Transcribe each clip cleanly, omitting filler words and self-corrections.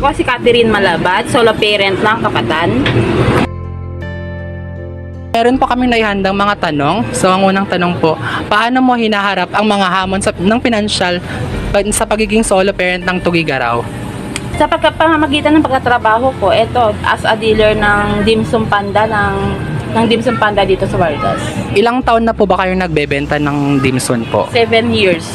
Ako si Catherine Malabat, solo parent ng Kapatan. Meron po kaming naihandang mga tanong. So ang unang tanong po, paano mo hinaharap ang mga hamon ng pinansyal sa pagiging solo parent ng Tugigaraw? Sa pamamagitan ng pagtatrabaho ko, ito, as a dealer ng Dimsum Panda, ng Dimsum Panda dito sa Vargas. Ilang taon na po ba kayo nagbebenta ng dimsum po? 7 years.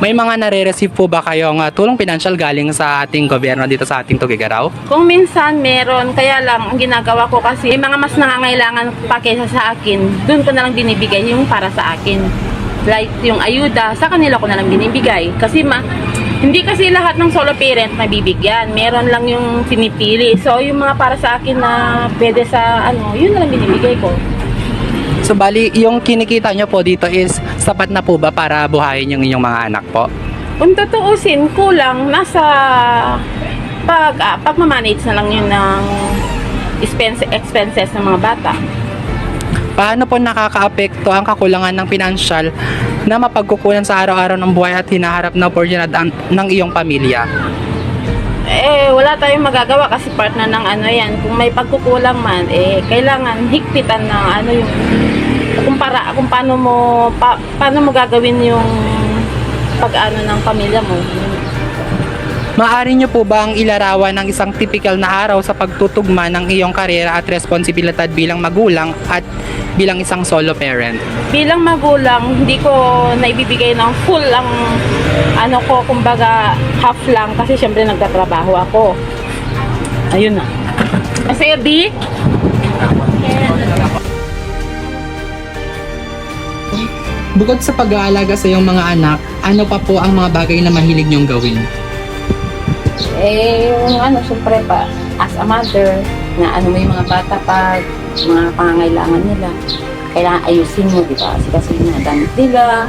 May mga nare-receive po ba kayong tulong pinansyal galing sa ating gobyerno dito sa ating Tugigaraw? Kung minsan meron, kaya lang ang ginagawa ko kasi may mga mas nangangailangan pa kaysa sa akin, doon ko na lang dinibigay yung para sa akin. Like yung ayuda, sa kanila ko na lang binibigay. Kasi hindi kasi lahat ng solo parent nabibigyan. Meron lang yung pinipili. So yung mga para sa akin na pwede sa yun na lang binibigay ko. So bali, yung kinikita nyo po dito is sapat na po ba para buhayin yung inyong mga anak po? Kung tutuusin, kulang nasa pagmamanage na lang yun ng expenses ng mga bata. Paano po nakakaapekto ang kakulangan ng pinansyal na mapagkukunan sa araw-araw ng buhay at hinaharap na oportunidad ng iyong pamilya? Wala tayong magagawa kasi partner ng yan. Kung may pagkukulang man, kailangan higpitan ng yung kung paano mo gagawin yung ng pamilya mo. Maaari nyo po ba ang ilarawan ng isang typical na araw sa pagtutugma ng iyong karera at responsibilidad bilang magulang at bilang isang solo parent? Bilang magulang, hindi ko naibibigay ng full ang kumbaga half lang kasi syempre nagtatrabaho ako. Ayun na. Sa'yo, B? Bukod sa pag-aalaga sa iyong mga anak, ano pa po ang mga bagay na mahilig nyong gawin? Syempre pa, as a mother, na mo yung mga bata pag mga pangangailangan nila. Kailangan ayusin mo, di ba? Kasi mga damit nila,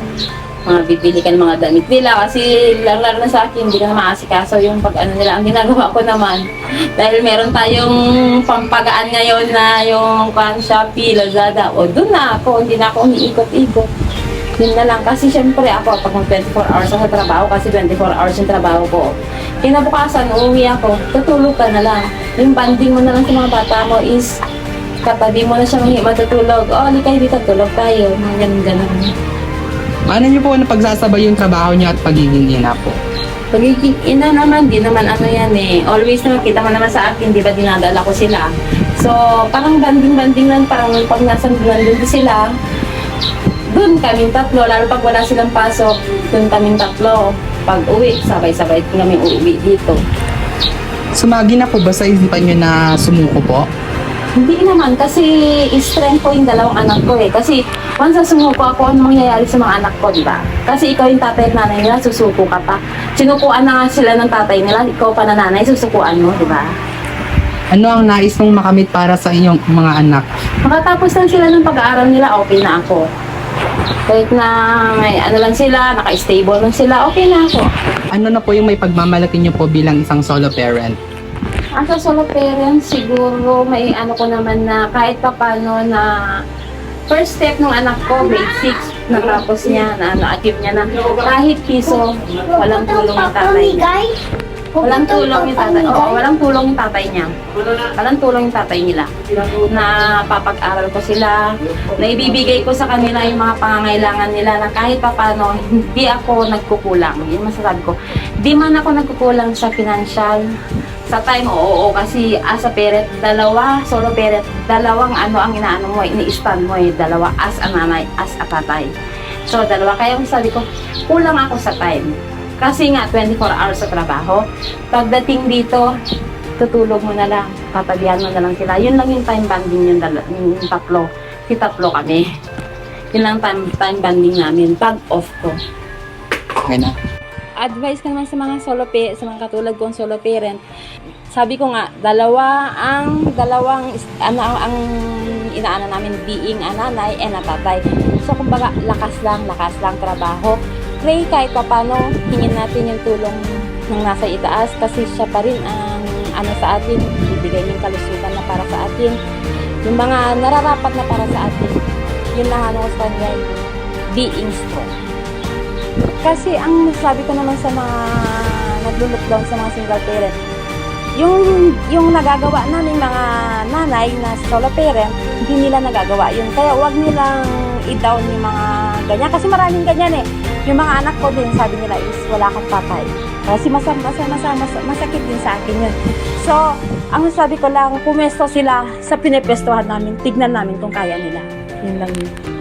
mga bibili ka ng mga damit nila. Kasi lalo na sa akin, hindi ka na maasikaso yung nila. Ang ginagawa ko naman, dahil meron tayong pampagaan ngayon na yung Shopee, Lazada, doon na ako, hindi na ako umiikot-ikot. Yun na lang. Kasi syempre ako, pag 24 hours ako sa trabaho, kasi 24 hours yung trabaho ko. Kinabukasan, uuwi ako, tutulog ka na lang. Yung banding mo na lang sa mga bata mo is, katabi mo na siya matutulog. Kayo dito, tulog tayo. Mga ganun-ganun. Paano nyo po na pagsasabay yung trabaho nyo at pagiging ina po? Pagiging ina naman, di naman Always naman, kita mo naman sa akin, di ba dinadala ko sila. So, parang banding-banding lang, parang pag nasa nandun sila, doon kaming tatlo, lalo pag wala silang pasok, doon kaming tatlo. Pag uwi, sabay-sabay kami uuwi dito. Sumagi na po ba sa isipan nyo na sumuko po? Hindi naman, kasi strength ko yung dalawang anak ko Kasi once na sumuko ako, ano mangyayari sa mga anak ko, di ba? Kasi ikaw yung tatay at nanay nila, susuko ka pa. Sinukuan na nga sila ng tatay nila, ikaw pa na nanay, susukuan mo, di ba? Ano ang nais mong makamit para sa inyong mga anak? Makatapos lang sila ng pag-aaral nila, okay na ako. Kahit na may lang sila, naka-stable lang sila, okay na ako. Ano na po yung may pagmamalaki nyo po bilang isang solo parent? As a solo parent, siguro may ko naman na kahit papano na first step ng anak ko, grade 6, natapos niya, achieve niya na kahit piso, walang tulong ng tatay niya. Walang tulong yung tatay. Walang tulong yung tatay niya. Walang tulong yung tatay nila. Na papag-aral ko sila, na ibibigay ko sa kanila yung mga pangangailangan nila na kahit papano, hindi ako nagkukulang. Yun masasabi ko. Di man ako nagkukulang sa financial, sa time, oo, kasi as a parent, solo parent, dalawang ang inaano mo, ini-stand mo dalawa as a nanay, as a tatay. So, dalawa. Kaya sabi ko, kulang ako sa time. Kasi nga, 24 hours sa trabaho. Pagdating dito, tutulog mo na lang. Tatabihan mo na lang sila. Yun lang yung time banding yung tatlo. Tatlo kami. Yun lang time banding namin. Pag off ko. Okay na. Advice ko naman sa mga sa mga katulad kong solo parent. Sabi ko nga, dalawang ang inaano namin being a nanay and a tatay. So kumbaga, lakas lang trabaho. Pray kahit paano, hingin natin yung tulong ng nasa itaas kasi siya pa rin ang sa atin, ibigay yung kalusugan na para sa atin, yung mga nararapat na para sa atin. Yun lang sa kanya, being strong. Kasi ang sabi ko naman sa mga naglo-lockdown sa mga single parent, yung nagagawa namin mga nanay na solo parent, hindi nila nagagawa yun. Kaya wag nilang i-down yung mga ganyan. Kasi maraming ganyan eh. Yung mga anak ko din, sabi nila is wala kang tatay. Kasi masakit din sa akin yun. So, ang sabi ko lang, pumesto sila sa pinipwestuhan namin, tignan namin kung kaya nila. Yun lang yun.